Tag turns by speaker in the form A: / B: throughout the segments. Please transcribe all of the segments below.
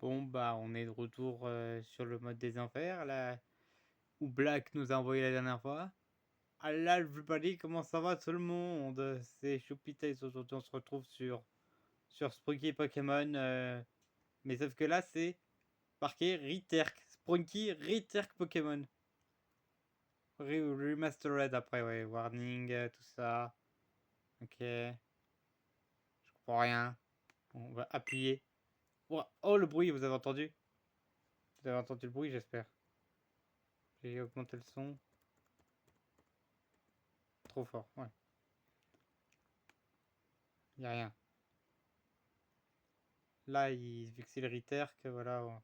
A: Bon, bah, on est de retour sur le mode des enfers, là, où Black nous a envoyé la dernière fois. Hello everybody, comment ça va tout le monde? C'est Choupitails, aujourd'hui on se retrouve sur Sprunky Pokémon. Mais sauf que là, c'est marqué Reterk. Sprunky Reterk Pokémon. Remastered après, ouais, warning, tout ça. Ok, je comprends rien. On va appuyer. Oh, le bruit, vous avez entendu? Vous avez entendu le bruit, j'espère. J'ai augmenté le son. Trop fort, ouais. Y a rien. Là, vu que c'est le Ritter, que voilà,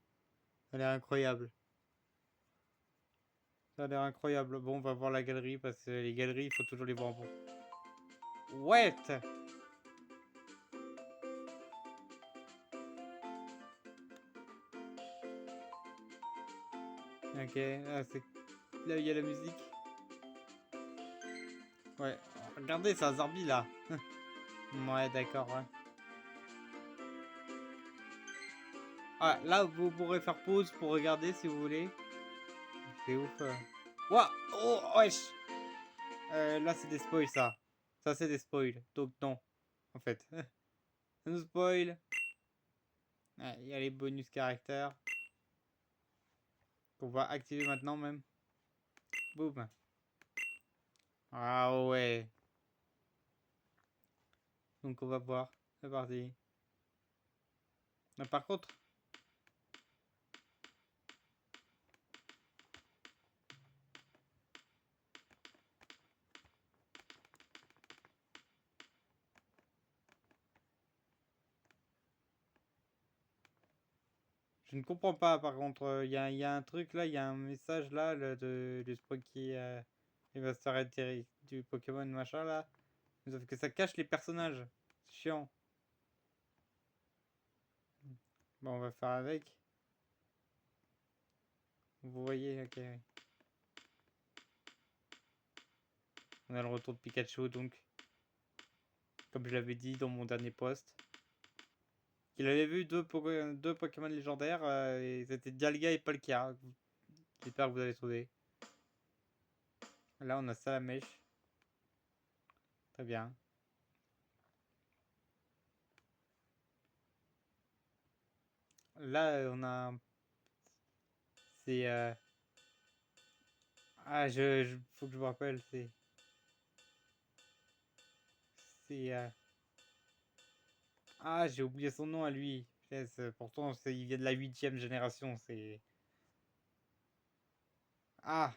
A: ça a l'air incroyable. Ça a l'air incroyable. Bon, on va voir la galerie parce que les galeries, il faut toujours les voir en bon. Ouais. Ok, là il y a la musique. Ouais, regardez, c'est un Zarbi là. Ouais, d'accord, ouais. Ah, là, vous pourrez faire pause pour regarder si vous voulez. C'est ouf. Ouah, oh, wesh. Là, c'est des spoils, ça. Ça, c'est des spoils. Donc, non, en fait. Ça nous spoil. Il y a les bonus caractères qu'on va activer maintenant même. Boum. Ah ouais. Donc on va voir. C'est parti. Mais par contre, je ne comprends pas. Par contre, il y a un truc là, il y a un message là du Sprunky Remastered du Pokémon machin là. Sauf que ça cache les personnages. C'est chiant. Bon, on va faire avec. Vous voyez, ok. On a le retour de Pikachu donc. Comme je l'avais dit dans mon dernier post. Il avait vu deux Pokémon légendaires. Et c'était Dialga et Palkia. J'espère que vous avez trouvé. Là, on a Salamèche. Très bien. Là, on a. C'est. Ah, faut que je me rappelle. C'est. Ah, j'ai oublié son nom à lui. Pourtant, il vient de la 8e génération. C'est. Ah,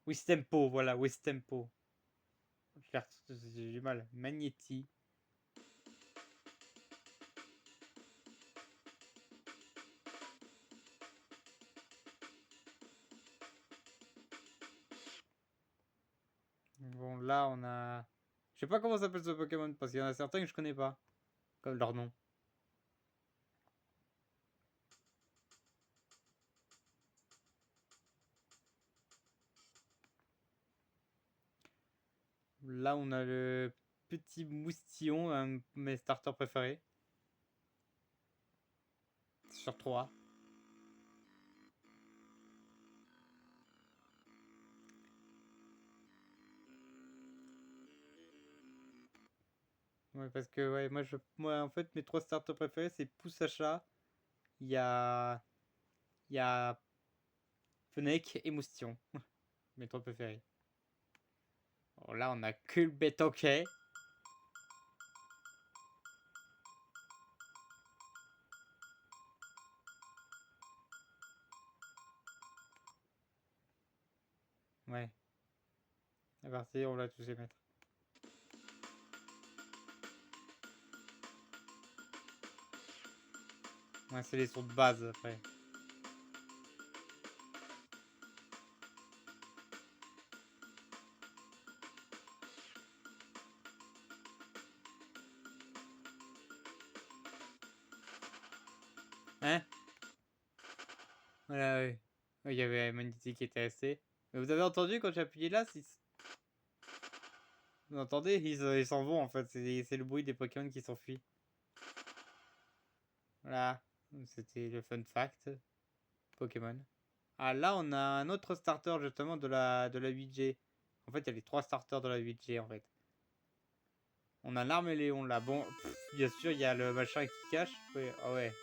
A: Wistempo, voilà, Wistempo. J'ai du mal. Magnéti. Bon, là, on a. Je sais pas comment s'appelle ce Pokémon parce qu'il y en a certains que je connais pas. Comme leur nom. Là, on a le petit moustillon, un de mes starters préférés. Sur 3. Ouais, parce que ouais, moi en fait mes 3 starters préférés c'est Poussacha, il y a il y a Fennec et Moustillon. Mes 3 préférés. Bon, là on a Culbet, ok. Ouais, c'est parti, on va tous les mettre. Ouais, c'est les sons de base après. Hein? Voilà, ouais. Ouais, il y avait Magnetic qui était resté. Mais vous avez entendu quand j'ai appuyé là Vous entendez? Ils s'en vont en fait. C'est le bruit des Pokémon qui s'enfuient. Voilà. C'était le fun fact Pokémon. Ah, là, on a un autre starter justement de la 8G. En fait, il y a les 3 starters de la 8G en fait. On a l'Arméléon là. Bon, bien sûr, il y a le machin qui cache. Ouais, ah ouais.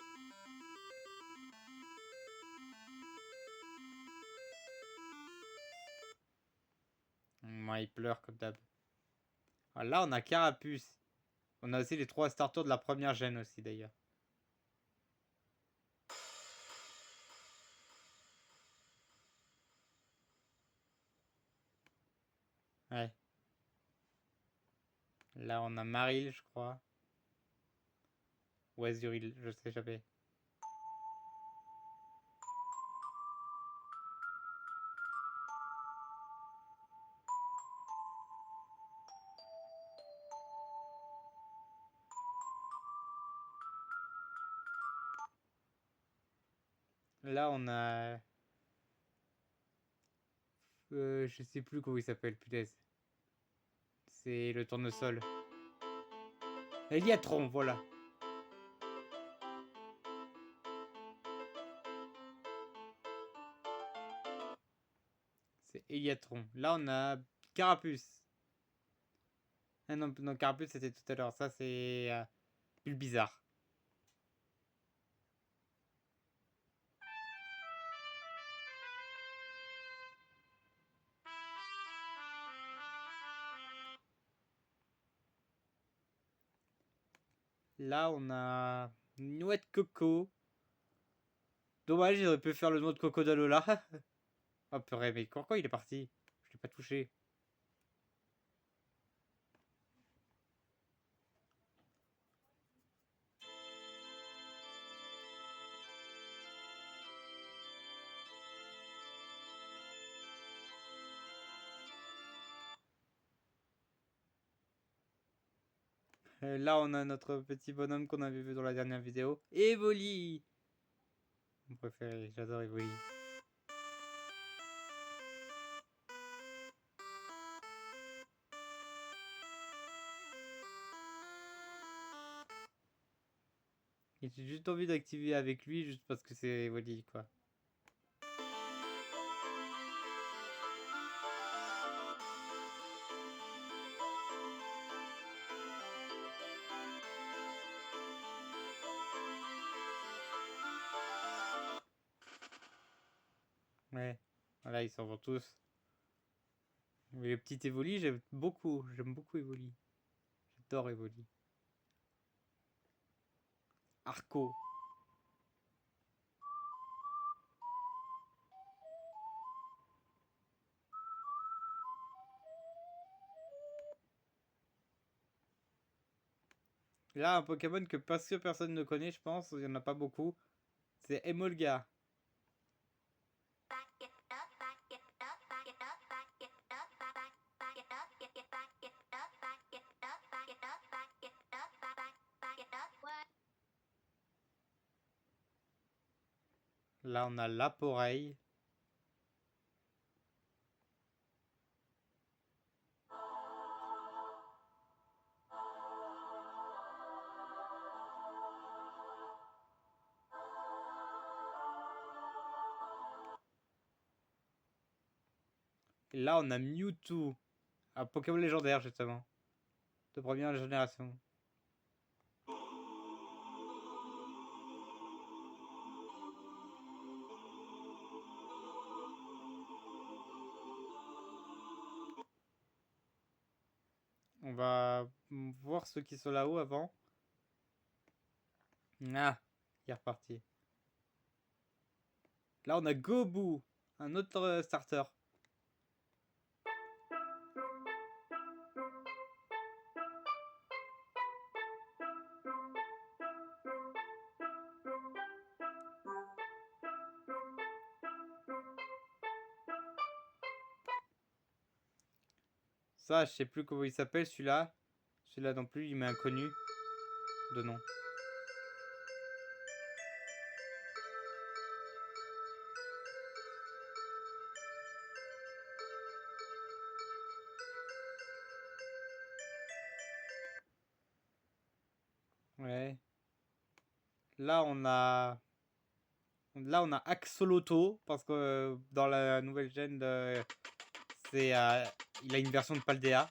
A: Il pleure comme d'hab. Ah, là, on a Carapuce. On a aussi les 3 starters de la première gêne aussi d'ailleurs. Ouais. Là, on a Maril, je crois. Ou Azuril, je sais jamais. Là, on a. Je sais plus comment il s'appelle, punaise. C'est le tournesol. Eliatron, voilà. C'est Eliatron. Là, on a Carapuce. Ah non, non Carapuce, c'était tout à l'heure. Ça, c'est Bulbizarre. Là, on a Noix de coco. Dommage, j'aurais pu faire le noix de coco d'Alola. Oh purée, mais pourquoi il est parti? Je l'ai pas touché. Là, on a notre petit bonhomme qu'on avait vu dans la dernière vidéo. Evoli! Mon préféré, j'adore Evoli. Et j'ai juste envie d'activer avec lui, juste parce que c'est Evoli, quoi. Ouais. Voilà, ils s'en vont tous. Mais le petit Evoli, j'aime beaucoup. J'aime beaucoup Evoli. J'adore Evoli. Arco. Là, un Pokémon que parce que personne ne connaît, je pense, il n'y en a pas beaucoup. C'est Emolga. Là, on a Laporeille. Et là, on a Mewtwo. Un Pokémon légendaire, justement. De première génération. On va voir ceux qui sont là-haut avant. Ah, il est reparti. Là, on a Gobu. Un autre starter. Ça, je sais plus comment il s'appelle, celui-là. Celui-là non plus, il m'est inconnu de nom. Ouais. Là, on a Axolotl, parce que dans la nouvelle gêne, il a une version de Paldea.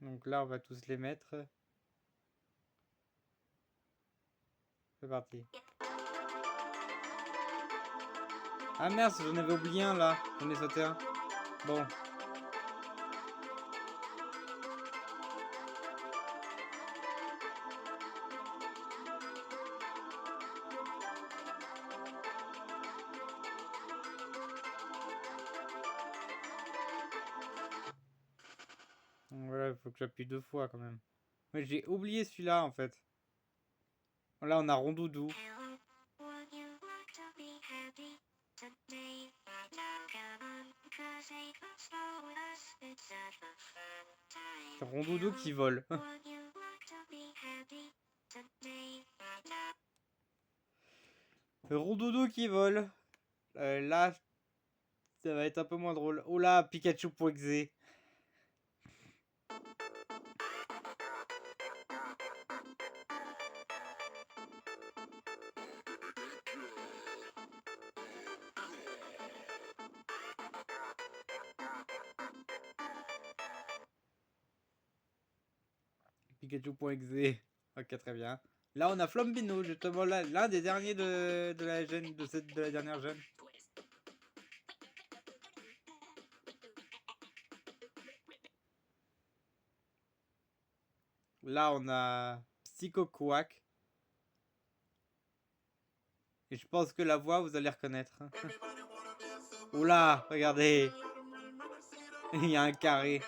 A: Donc là, on va tous les mettre. C'est parti. Ah merde, j'en avais oublié un là. J'en ai sauté un. Bon. Voilà, il faut que j'appuie 2 fois quand même. Mais j'ai oublié celui-là en fait. Là, on a Rondoudou. Rondoudou qui vole. Rondoudou qui vole. Là, ça va être un peu moins drôle. Oh là, Pikachu pour Exé. Pikachu.exe. Ok, très bien. Là, on a Flombino, justement, l'un des derniers de la gêne, de la dernière gêne. Là, on a Psychoquack. Et je pense que la voix, vous allez reconnaître. Oula, regardez. Il y a un carré.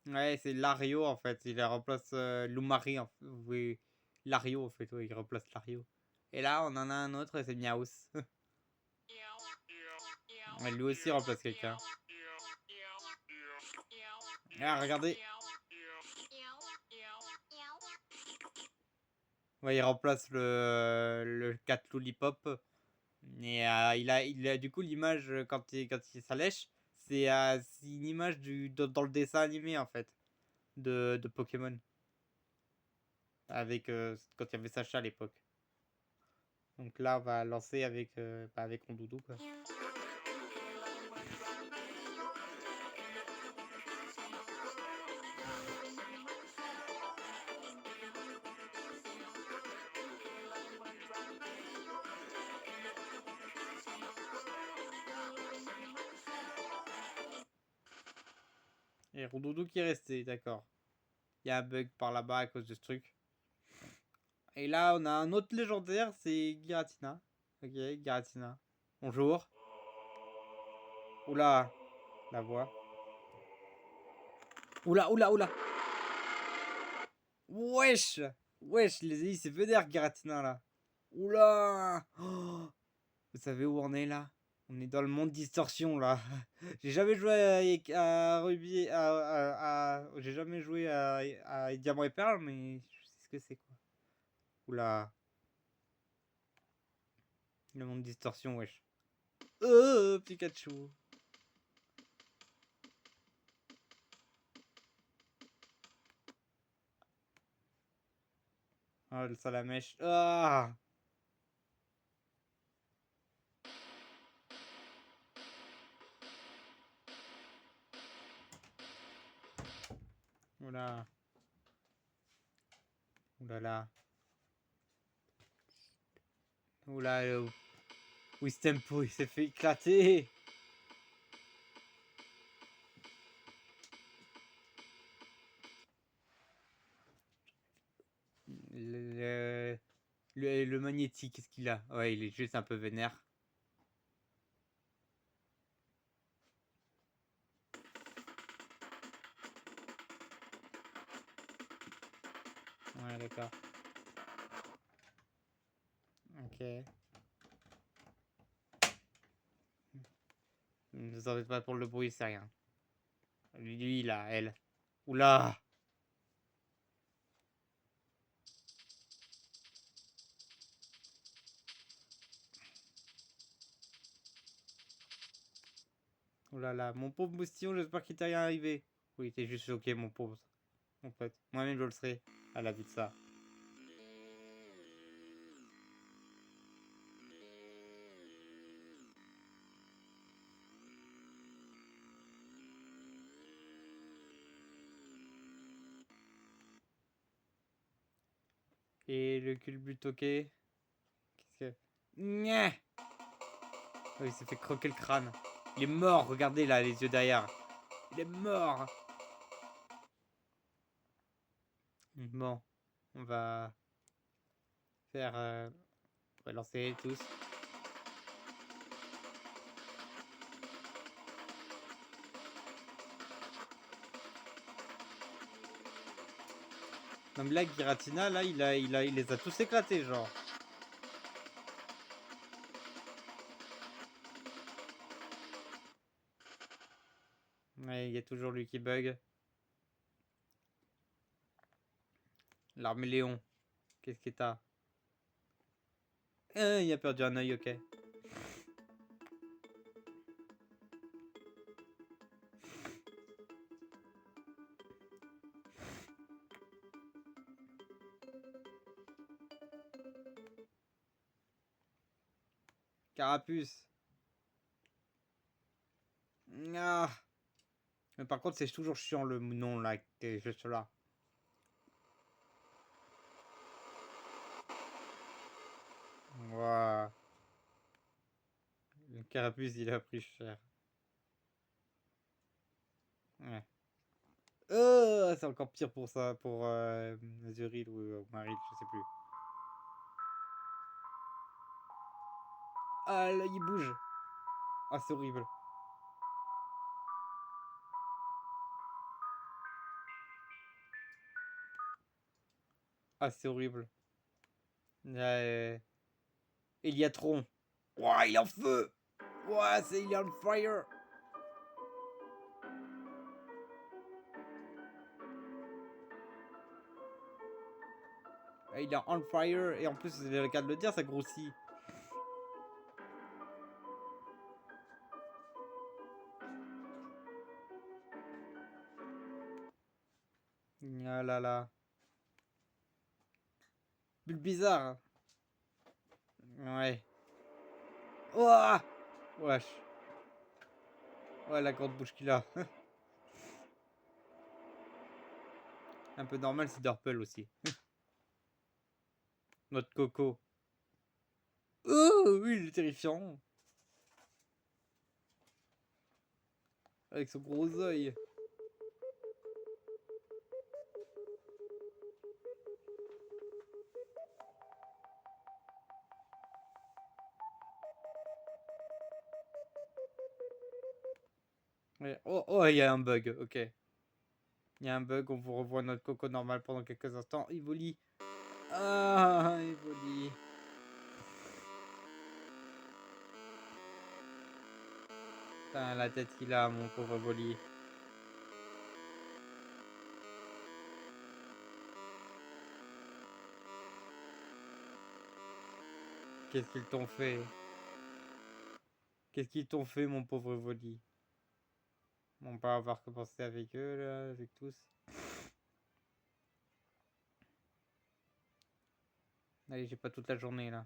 A: Ouais, c'est Lario en fait. Il remplace Lumari. Oui, Lario en fait. Oui, il remplace Lario. Et là, on en a un autre, c'est Miaus. Ouais, lui aussi remplace quelqu'un. Ah, regardez. Ouais, il remplace le cat Lollipop. Et il a du coup l'image quand il s'allèche, c'est une image dans le dessin animé en fait de Pokémon. Avec quand il y avait Sacha à l'époque. Donc là, on va lancer avec Rondoudou quoi. Et Rondoudou qui est resté, d'accord. Il y a un bug par là-bas à cause de ce truc. Et là, on a un autre légendaire, c'est Giratina. Ok, Giratina. Bonjour. Oula, la voix. Oula, oula, oula. Wesh. Wesh, les amis, c'est vénère Giratina là. Oula. Oh, vous savez où on est là? On est dans le monde distorsion là. J'ai jamais joué à Ruby, j'ai jamais joué à Diamant et Perle, mais je sais ce que c'est quoi. Oula. Le monde distorsion, wesh. Pikachu. Oh, le salamèche. Ah. Oula. Oulala. Oula, Wistempo, il s'est fait éclater. Le magnétique, qu'est-ce qu'il a? Ouais, il est juste un peu vénère. Ouais, d'accord. Ok. Ne vous en faites pas pour le bruit, c'est rien. Lui, là, elle. Oula. Oh là là, mon pauvre moustillon, j'espère qu'il t'est rien arrivé. Oui, t'es juste choqué, mon pauvre. En fait, moi-même je le serais à la vue de ça. Et le culbutoqué, qu'est-ce que... Nya. Oh, il s'est fait croquer le crâne. Il est mort, regardez là, les yeux derrière. Il est mort. Bon, on va faire... on va lancer tous. Non mais là, Giratina, là, il les a tous éclatés, genre. Ouais, il y a toujours lui qui bug. L'arméléon, qu'est-ce que t'as? Il a perdu un œil, ok. Carapuce. Ah. Mais par contre, c'est toujours chiant le nom là, qui est juste là. Waouh. Le carapuce, il a pris cher. Ouais. C'est encore pire pour ça, pour Azuril ou Maril, je sais plus. Ah là, il bouge. Ah, c'est horrible. Ah, c'est horrible. Eliatron. Ouah, il est en feu. Ouah, il est on fire. Ah, il est on fire. Et en plus, c'est le cas de le dire, ça grossit. Ah là là. Bulle bizarre. Ouais. Ouah. Wesh. Ouais, la grande bouche qu'il a. Un peu normal, c'est Dorpel aussi. Notre coco. Oh, oui, il est terrifiant. Avec son gros œil. Ouais. Oh, oh, il y a un bug, ok. Il y a un bug, on vous revoit notre coco normal pendant quelques instants. Evoli. Ah, Evoli. Putain, la tête qu'il a, mon pauvre Evoli. Qu'est-ce qu'ils t'ont fait? Qu'est-ce qu'ils t'ont fait, mon pauvre Evoli? On va avoir commencé avec eux, là, avec tous. Allez, j'ai pas toute la journée, là.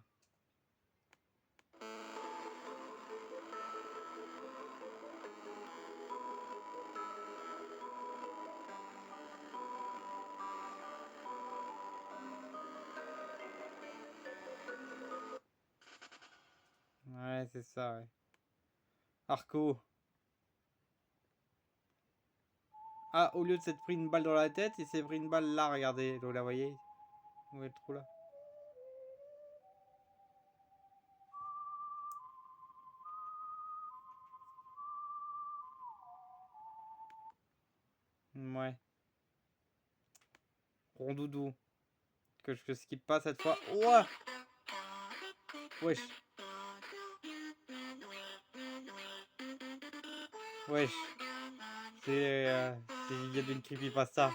A: Ouais, c'est ça, ouais. Arco. Ah, au lieu de s'être pris une balle dans la tête, il s'est pris une balle là, regardez. Vous la voyez? Où est le trou là? Ouais. Rondoudou. Que je skip pas cette fois. Ouah. Wesh. Wesh. C'est l'idée d'une creepypasta.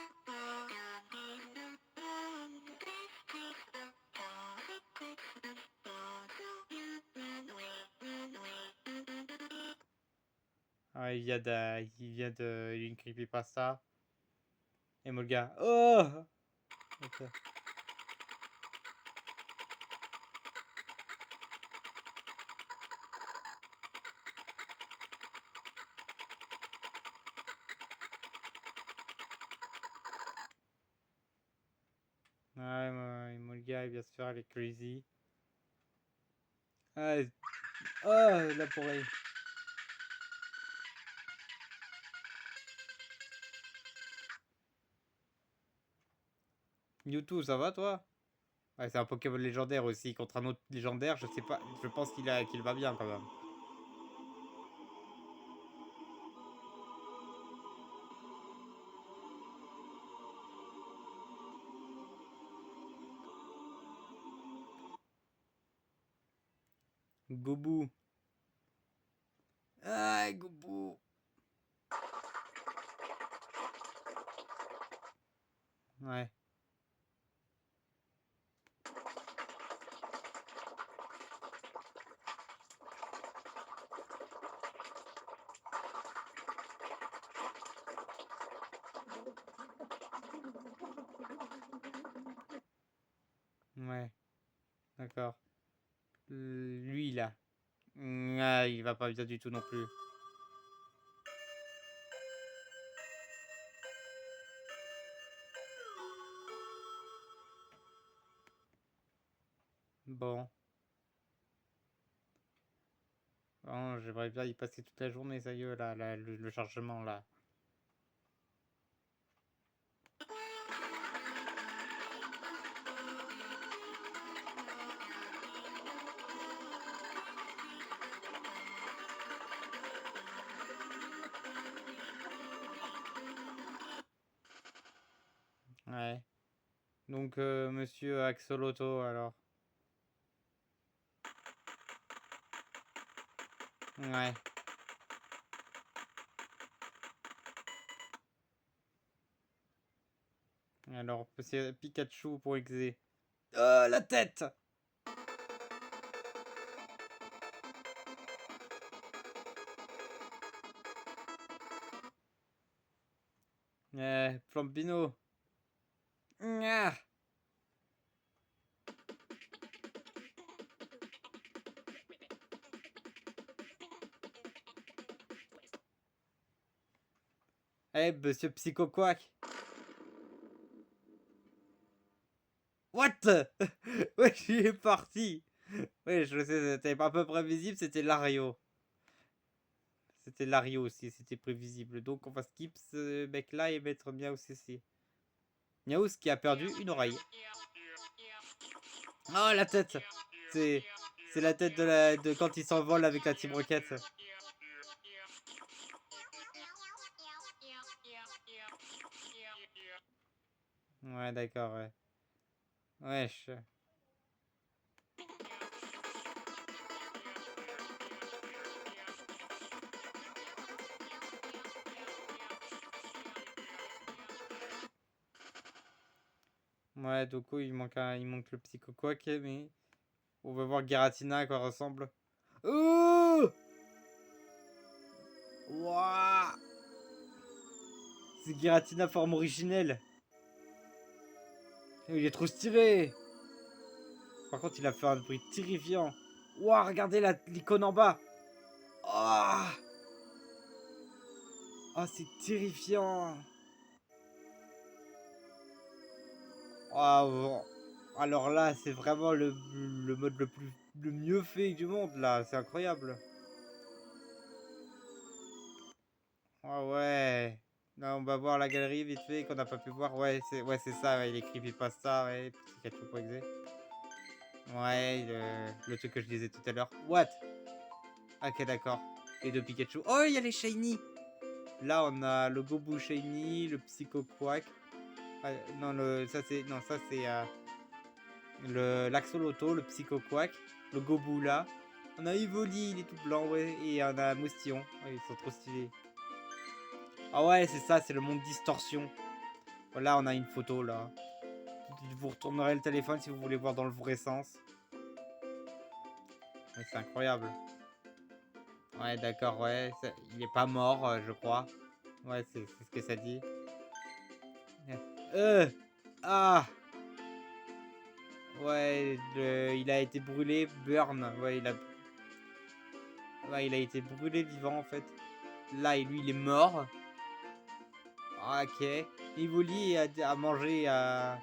A: Ah, il y a une creepypasta. Et mon gars. Oh! Ok. Ouais, mon gars, bien sûr, elle est crazy. Ah, oh, la pourrie. Mewtwo, ça va toi? Ouais, c'est un Pokémon légendaire aussi. Contre un autre légendaire, je sais pas. Je pense qu'il va bien quand même. Goubou. Ah, Goubou. Ouais, ouais, d'accord. Lui là. Ah, il va pas bien du tout non plus. Bon. Bon, j'aimerais bien y passer toute la journée, ça y est, là, le chargement là. Ouais. Donc, monsieur Axolotl, alors. Ouais. Alors, c'est Pikachu pour Exé. Oh, la tête! Flambino. Ah. Monsieur Psycho Quack. What? Ouais, j'y est parti. Ouais, je sais, c'était pas à peu près visible, c'était Lario. C'était Lario aussi, c'était prévisible. Donc on va skip ce mec-là et mettre Miaou CC. Miaous qui a perdu une oreille. Oh, la tête! C'est c'est la tête de quand il s'envole avec la Team Rocket. Ouais, d'accord, ouais. Wesh. Ouais, du coup, il manque le Psycho Quack, mais on va voir Giratina à quoi ressemble. Oh! Wouah! C'est Giratina forme originelle. Il est trop stylé. Par contre, il a fait un bruit terrifiant. Wouah, regardez l'icône en bas. Oh, oh c'est terrifiant. Oh, bon. Alors là, c'est vraiment le mode le mieux fait du monde, là. C'est incroyable. Oh ouais. Là, on va voir la galerie vite fait qu'on n'a pas pu voir. Ouais, c'est ça, ouais, il est creepypasta, ouais. Pikachu pour exé. Ouais, le truc que je disais tout à l'heure. What? Ok, d'accord. Les deux Pikachu. Oh, il y a les shiny. Là, on a le Gobu shiny, le Psycho Quack. Ah, non, ça c'est le l'Axolotl, le Psycho Quack, le Gobu là. On a Evoli, il est tout blanc, ouais, et on a Moustillon. Ouais, ils sont trop stylés. Ah ouais, c'est ça, c'est le monde distorsion. Voilà, on a une photo là. Vous retournerez le téléphone si vous voulez voir dans le vrai sens. Ouais, c'est incroyable. Ouais, d'accord, ouais. Il est pas mort, je crois. Ouais, c'est ce que ça dit. Euh, ah, ouais, il a été brûlé, burn. Ouais, il a été brûlé vivant en fait. Là, et lui, il est mort. Ah, ok. Evoli a mangé, a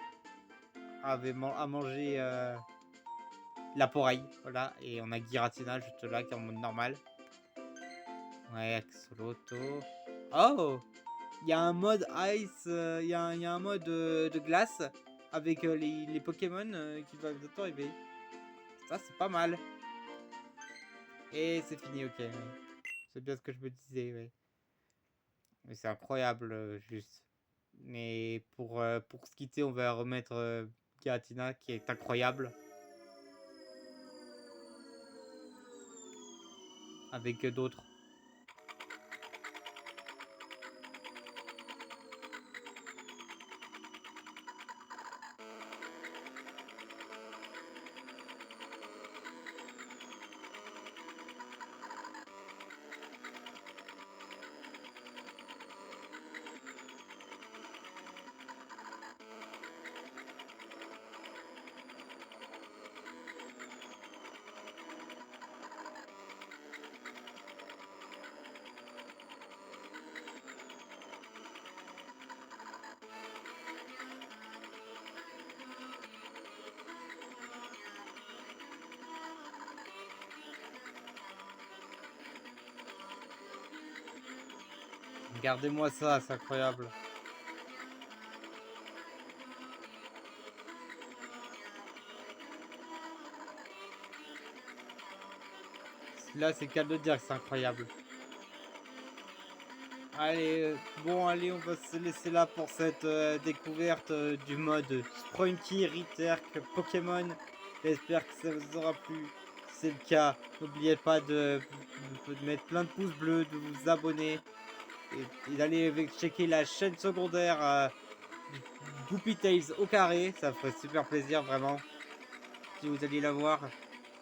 A: mangé la poraille. Voilà, et on a Giratina juste là qui est en mode normal. Ouais, Axolotl. Oh! Il y a un mode ice, il y a un mode de glace avec les Pokémon qui va bientôt arriver. Ça, c'est pas mal. Et c'est fini, ok. Ouais. C'est bien ce que je me disais, ouais. Mais c'est incroyable, juste. Mais pour se quitter, on va remettre Giratina qui est incroyable. Avec d'autres. Regardez-moi ça, c'est incroyable. Là, c'est le cas de dire que c'est incroyable. Allez, bon, allez, on va se laisser là pour cette découverte du mode Sprunky Returk Pokémon. J'espère que ça vous aura plu. Si c'est le cas, n'oubliez pas de mettre plein de pouces bleus, de vous abonner et d'aller checker la chaîne secondaire Goopy Tales au carré. Ça ferait super plaisir, vraiment, si vous alliez la voir.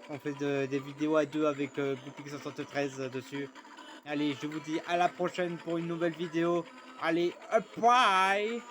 A: On fait des vidéos à deux avec Goopy73 dessus. Allez, je vous dis à la prochaine pour une nouvelle vidéo. Allez, bye!